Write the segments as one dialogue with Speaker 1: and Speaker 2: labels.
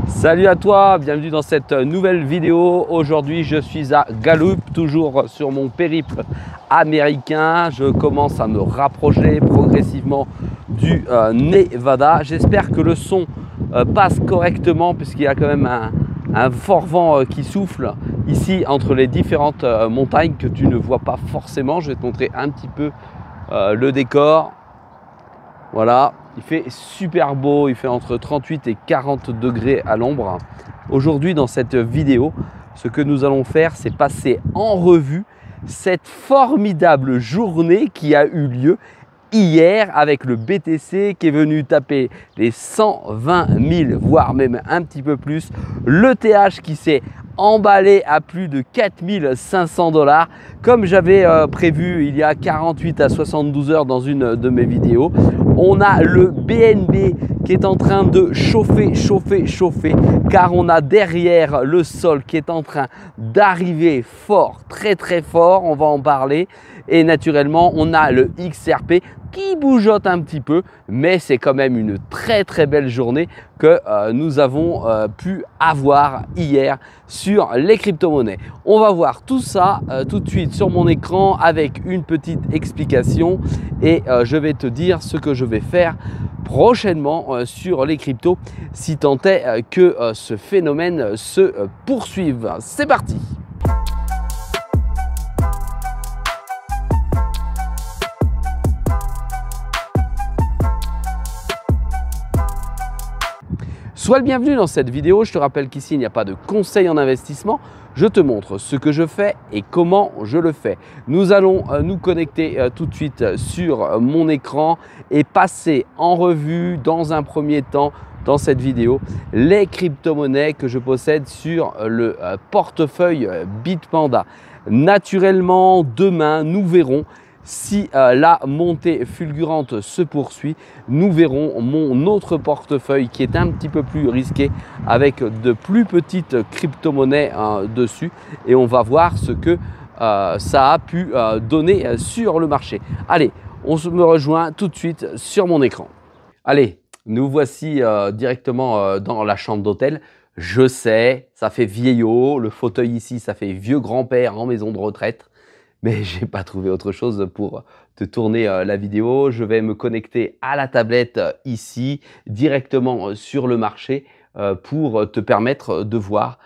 Speaker 1: Salut à toi, bienvenue dans cette nouvelle vidéo. Aujourd'hui je suis à Gallup, toujours sur mon périple américain. Je commence à me rapprocher progressivement du Nevada. J'espère que le son passe correctement puisqu'il y a quand même un fort vent qui souffle ici entre les différentes montagnes que tu ne vois pas forcément. Je vais te montrer un petit peu le décor. Voilà, il fait super beau, il fait entre 38 et 40 degrés à l'ombre. Aujourd'hui, dans cette vidéo, ce que nous allons faire, c'est passer en revue cette formidable journée qui a eu lieu hier avec le BTC qui est venu taper les 120 000, voire même un petit peu plus. L'ETH qui s'est emballé à plus de 4 500 $. Comme j'avais prévu il y a 48 à 72 heures dans une de mes vidéos, on a le BNB qui est en train de chauffer, car on a derrière le sol qui est en train d'arriver fort, très fort, on va en parler. Et naturellement, on a le XRP qui bougeote un petit peu, mais c'est quand même une très belle journée que nous avons pu avoir hier sur les crypto-monnaies. On va voir tout ça tout de suite sur mon écran avec une petite explication et je vais te dire ce que je vais faire prochainement sur les cryptos si tant est que ce phénomène se poursuive. C'est parti! Sois le bienvenu dans cette vidéo. Je te rappelle qu'ici, il n'y a pas de conseil en investissement. Je te montre ce que je fais et comment je le fais. Nous allons nous connecter tout de suite sur mon écran et passer en revue dans un premier temps dans cette vidéo les crypto-monnaies que je possède sur le portefeuille Bitpanda. Naturellement, demain, nous verrons si la montée fulgurante se poursuit. Nous verrons mon autre portefeuille qui est un petit peu plus risqué avec de plus petites crypto-monnaies dessus et on va voir ce que ça a pu donner sur le marché. Allez, on me rejoint tout de suite sur mon écran. Allez, nous voici directement dans la chambre d'hôtel. Je sais, ça fait vieillot, le fauteuil ici, ça fait vieux grand-père en maison de retraite. Mais je n'ai pas trouvé autre chose pour te tourner la vidéo. Je vais me connecter à la tablette ici, directement sur le marché pour te permettre de voir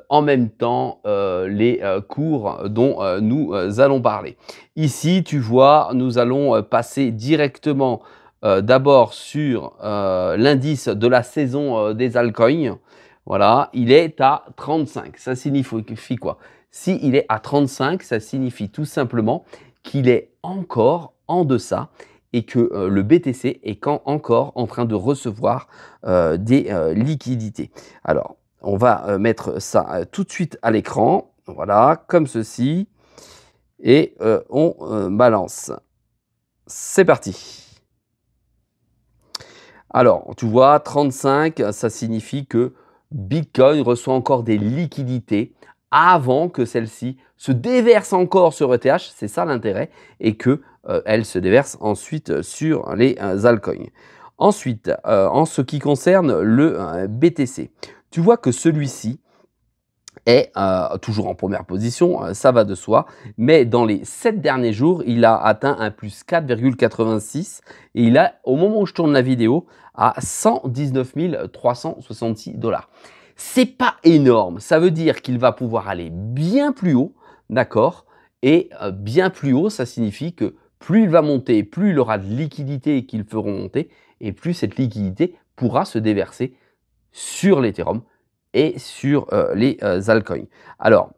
Speaker 1: en même temps les cours dont nous allons parler. Ici, tu vois, nous allons passer directement d'abord sur l'indice de la saison des altcoins. Voilà, il est à 35. Ça signifie quoi? Si il est à 35, ça signifie tout simplement qu'il est encore en deçà et que le BTC est encore en train de recevoir des liquidités. Alors, on va mettre ça tout de suite à l'écran. Voilà, comme ceci. Et on balance. C'est parti. Alors, tu vois, 35, ça signifie que Bitcoin reçoit encore des liquidités avant que celle-ci se déverse encore sur ETH, c'est ça l'intérêt, et que elle se déverse ensuite sur les altcoins. Ensuite, en ce qui concerne le BTC, tu vois que celui-ci est toujours en première position, ça va de soi, mais dans les 7 derniers jours, il a atteint un plus 4,86 et il a, au moment où je tourne la vidéo, à 119 366 $. C'est pas énorme, ça veut dire qu'il va pouvoir aller bien plus haut, d'accord? Et bien plus haut, ça signifie que plus il va monter, plus il aura de liquidités qu'ils feront monter, et plus cette liquidité pourra se déverser sur l'Ethereum et sur les altcoins. Alors,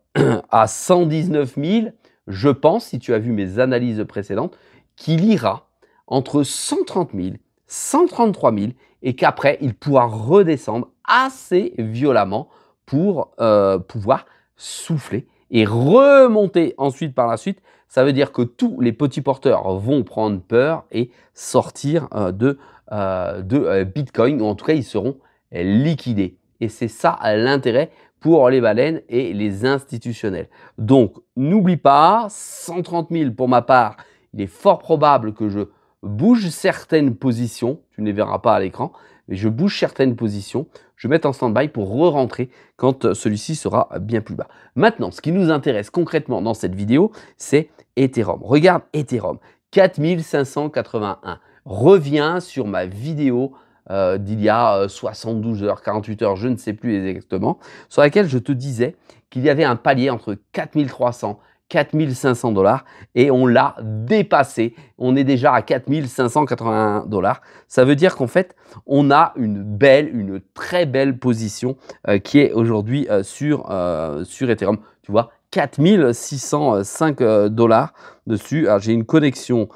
Speaker 1: à 119 000, je pense, si tu as vu mes analyses précédentes, qu'il ira entre 130 000, 133 000 et qu'après, il pourra redescendre assez violemment pour pouvoir souffler et remonter ensuite par la suite. Ça veut dire que tous les petits porteurs vont prendre peur et sortir de Bitcoin, ou en tout cas, ils seront liquidés. Et c'est ça l'intérêt pour les baleines et les institutionnels. Donc, n'oublie pas, 130 000 pour ma part, il est fort probable que je bouge certaines positions, tu ne les verras pas à l'écran, mais je bouge certaines positions, je mets en stand-by pour re-rentrer quand celui-ci sera bien plus bas. Maintenant, ce qui nous intéresse concrètement dans cette vidéo, c'est Ethereum. Regarde Ethereum, 4581. Reviens sur ma vidéo d'il y a 72 heures, 48 heures, je ne sais plus exactement, sur laquelle je te disais qu'il y avait un palier entre 4300 4500 dollars et on l'a dépassé. On est déjà à 4581 dollars. Ça veut dire qu'en fait, on a une très belle position qui est aujourd'hui sur Ethereum. Tu vois, 4605 dollars dessus. J'ai une connexion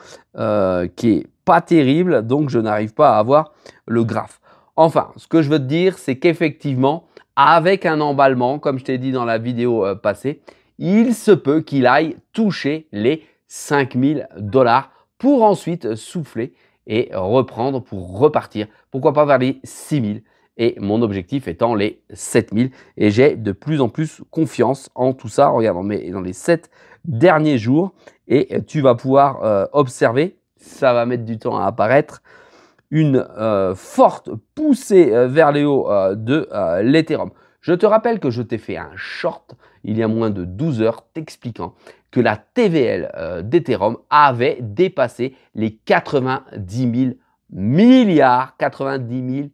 Speaker 1: qui est pas terrible, donc je n'arrive pas à avoir le graphe. Enfin, ce que je veux te dire, c'est qu'effectivement, avec un emballement, comme je t'ai dit dans la vidéo passée, il se peut qu'il aille toucher les 5000 dollars pour ensuite souffler et reprendre pour repartir. Pourquoi pas vers les 6000 et mon objectif étant les 7000. Et j'ai de plus en plus confiance en tout ça. Regarde, dans les 7 derniers jours et tu vas pouvoir observer, ça va mettre du temps à apparaître, une forte poussée vers les hauts de l'Ethereum. Je te rappelle que je t'ai fait un short il y a moins de 12 heures t'expliquant que la TVL d'Ethereum avait dépassé les 90 000 milliards, 90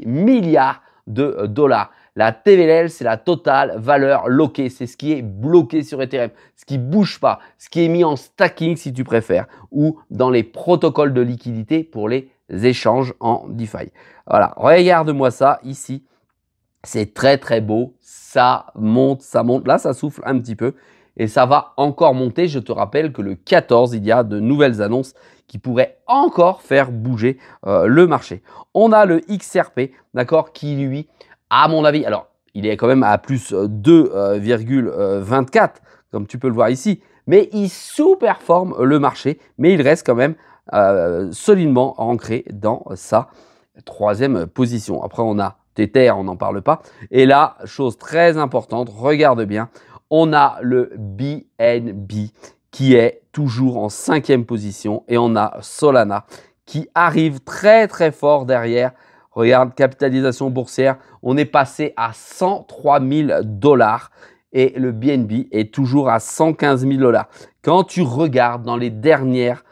Speaker 1: milliards de dollars. La TVL, c'est la totale valeur loquée. C'est ce qui est bloqué sur Ethereum, ce qui ne bouge pas, ce qui est mis en stacking si tu préfères, ou dans les protocoles de liquidité pour les échanges en DeFi. Voilà, regarde-moi ça ici. C'est très très beau. Ça monte, ça monte. Là, ça souffle un petit peu et ça va encore monter. Je te rappelle que le 14, il y a de nouvelles annonces qui pourraient encore faire bouger le marché. On a le XRP, d'accord, qui lui, à mon avis, alors il est quand même à plus 2,24 comme tu peux le voir ici, mais il sous-performe le marché, mais il reste quand même solidement ancré dans sa troisième position. Après, on a Tether, on n'en parle pas. Et là, chose très importante, regarde bien, on a le BNB qui est toujours en 5e position et on a Solana qui arrive très très fort derrière. Regarde, capitalisation boursière, on est passé à 103 000 dollars et le BNB est toujours à 115 000 dollars. Quand tu regardes dans les dernières,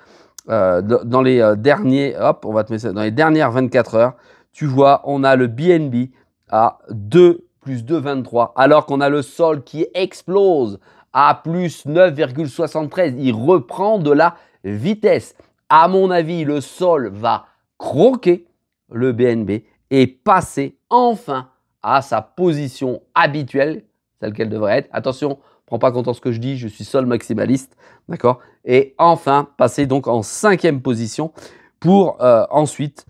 Speaker 1: dans les dernières 24 heures, tu vois, on a le BNB à 2 plus 2,23 alors qu'on a le sol qui explose à plus 9,73. Il reprend de la vitesse. À mon avis, le sol va croquer le BNB et passer enfin à sa position habituelle, celle qu'elle devrait être. Attention, prends pas compte de ce que je dis, je suis sol maximaliste, d'accord? Et enfin, passer donc en 5e position pour ensuite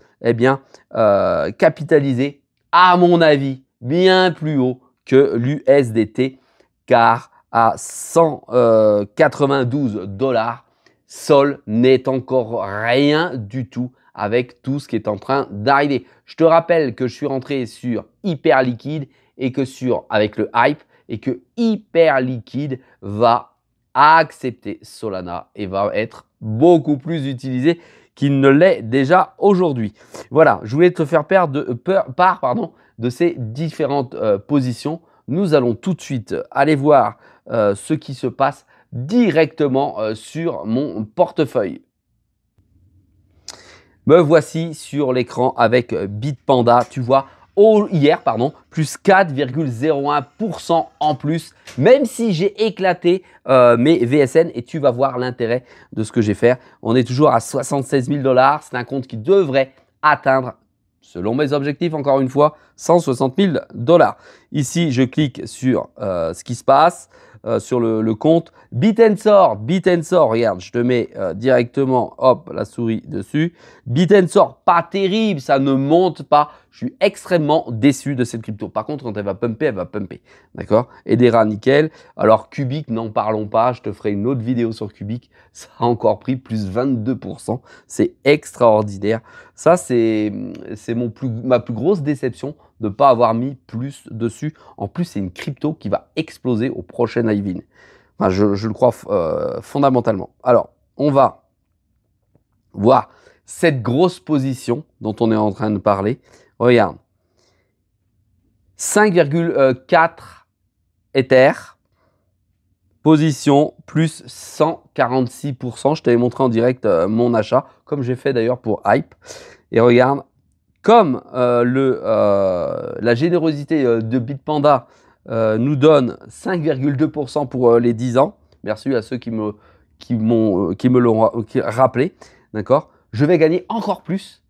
Speaker 1: capitaliser, à mon avis, bien plus haut que l'USDT, car à 192 dollars, Sol n'est encore rien du tout avec tout ce qui est en train d'arriver. Je te rappelle que je suis rentré sur Hyperliquid et que avec le hype, et que Hyperliquid va accepter Solana et va être beaucoup plus utilisé qu'il ne l'est déjà aujourd'hui. Voilà, je voulais te faire part de ces différentes positions. Nous allons tout de suite aller voir ce qui se passe directement sur mon portefeuille. Me voici sur l'écran avec Bitpanda. Tu vois, hier, plus 4,01% en plus, même si j'ai éclaté mes VSN et tu vas voir l'intérêt de ce que j'ai fait. On est toujours à 76 000 dollars. C'est un compte qui devrait atteindre, selon mes objectifs, encore une fois, 160 000 dollars. Ici, je clique sur ce qui se passe. Sur le compte Bit&Sort, regarde, je te mets directement, hop, la souris dessus. Bit&Sort, pas terrible, ça ne monte pas. Je suis extrêmement déçu de cette crypto. Par contre, quand elle va pumper, d'accord? Hedera, nickel. Alors, Cubic, n'en parlons pas, je te ferai une autre vidéo sur Cubic. Ça a encore pris plus 22%. C'est extraordinaire. Ça, c'est ma plus grosse déception de ne pas avoir mis plus dessus. En plus, c'est une crypto qui va exploser au prochain halving. Je le crois fondamentalement. Alors, on va voir cette grosse position dont on est en train de parler. Regarde, 5,4 Ether, position plus 146%. Je t'avais montré en direct mon achat, comme j'ai fait d'ailleurs pour Hype. Et regarde, comme la générosité de Bitpanda nous donne 5,2% pour les 10 ans, merci à ceux qui me l'ont rappelé, d'accord, je vais gagner encore plus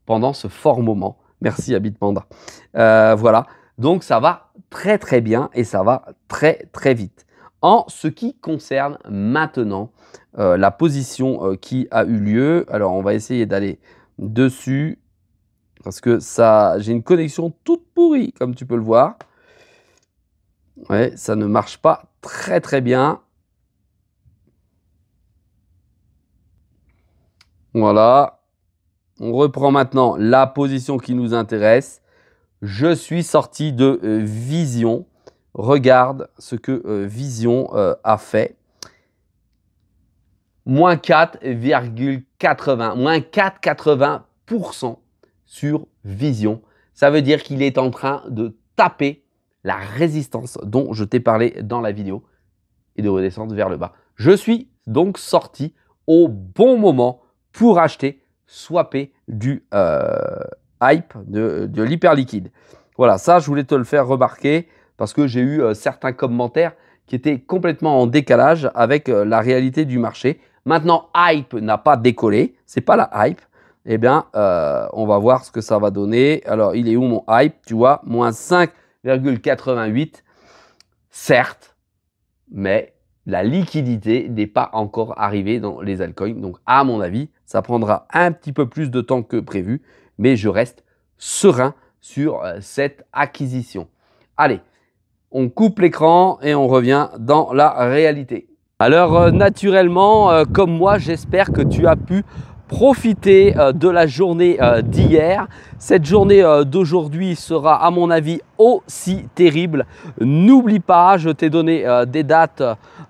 Speaker 1: pendant ce fort moment. Merci à Bitpanda. Voilà, donc ça va très très bien et ça va très très vite. En ce qui concerne maintenant la position qui a eu lieu, alors on va essayer d'aller dessus parce que j'ai une connexion toute pourrie comme tu peux le voir. Ouais, ça ne marche pas très très bien. Voilà. On reprend maintenant la position qui nous intéresse. Je suis sorti de Vision. Regarde ce que Vision a fait. Moins 4,80, moins 4,80% sur Vision. Ça veut dire qu'il est en train de taper la résistance dont je t'ai parlé dans la vidéo et de redescendre vers le bas. Je suis donc sorti au bon moment pour acheter, swapper du Hype, de l'hyperliquide. Voilà, ça je voulais te le faire remarquer parce que j'ai eu certains commentaires qui étaient complètement en décalage avec la réalité du marché. Maintenant, Hype n'a pas décollé, c'est pas la Hype. Eh bien, on va voir ce que ça va donner. Alors, il est où mon Hype? Tu vois, moins 5,88, certes, mais la liquidité n'est pas encore arrivée dans les altcoins. Donc, à mon avis, ça prendra un petit peu plus de temps que prévu, mais je reste serein sur cette acquisition. Allez, on coupe l'écran et on revient dans la réalité. Alors, naturellement, comme moi, j'espère que tu as pu profiter de la journée d'hier. Cette journée d'aujourd'hui sera à mon avis aussi terrible. N'oublie pas, je t'ai donné des dates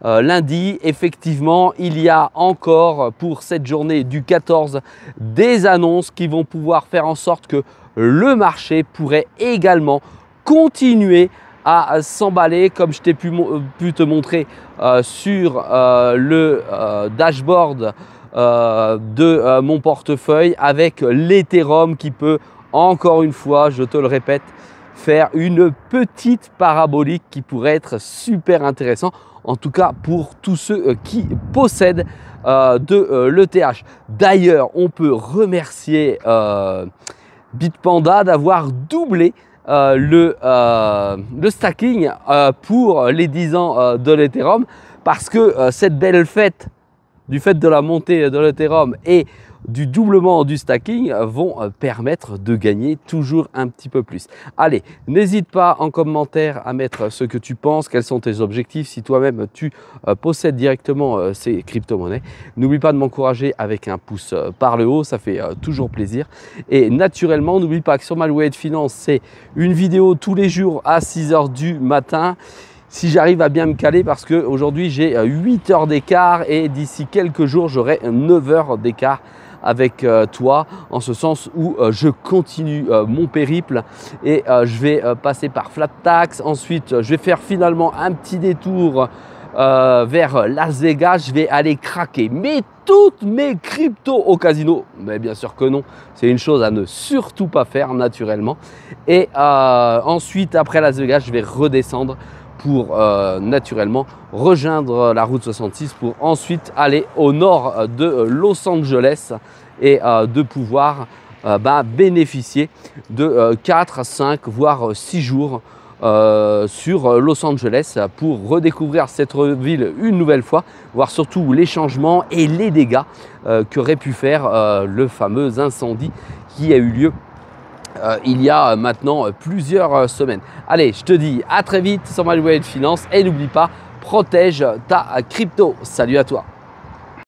Speaker 1: lundi. Effectivement, il y a encore pour cette journée du 14 des annonces qui vont pouvoir faire en sorte que le marché pourrait également continuer à s'emballer comme je t'ai pu te montrer sur le dashboard de mon portefeuille avec l'Ethereum qui peut encore une fois, je te le répète, faire une petite parabolique qui pourrait être super intéressant, en tout cas pour tous ceux qui possèdent de l'ETH. D'ailleurs, on peut remercier Bitpanda d'avoir doublé le stacking pour les 10 ans de l'Ethereum parce que cette belle fête du fait de la montée de l'Ethereum et du doublement du stacking vont permettre de gagner toujours un petit peu plus. Allez, n'hésite pas en commentaire à mettre ce que tu penses, quels sont tes objectifs, si toi-même tu possèdes directement ces crypto-monnaies. N'oublie pas de m'encourager avec un pouce par le haut, ça fait toujours plaisir. Et naturellement, n'oublie pas que sur Malouette Finance, c'est une vidéo tous les jours à 6 h du matin. Si j'arrive à bien me caler parce qu'aujourd'hui j'ai 8 heures d'écart et d'ici quelques jours j'aurai 9 heures d'écart avec toi, en ce sens où je continue mon périple et je vais passer par Flat Tax. Ensuite, je vais faire finalement un petit détour vers Las Vegas. Je vais aller craquer toutes mes cryptos au casino. Mais bien sûr que non, c'est une chose à ne surtout pas faire naturellement. Et ensuite, après Las Vegas, je vais redescendre pour naturellement rejoindre la route 66 pour ensuite aller au nord de Los Angeles et de pouvoir bénéficier de 4, 5 voire 6 jours sur Los Angeles pour redécouvrir cette ville une nouvelle fois, voir surtout les changements et les dégâts qu'aurait pu faire le fameux incendie qui a eu lieu il y a maintenant plusieurs semaines. Allez, je te dis à très vite sur Malouette Finance et n'oublie pas, protège ta crypto. Salut à toi.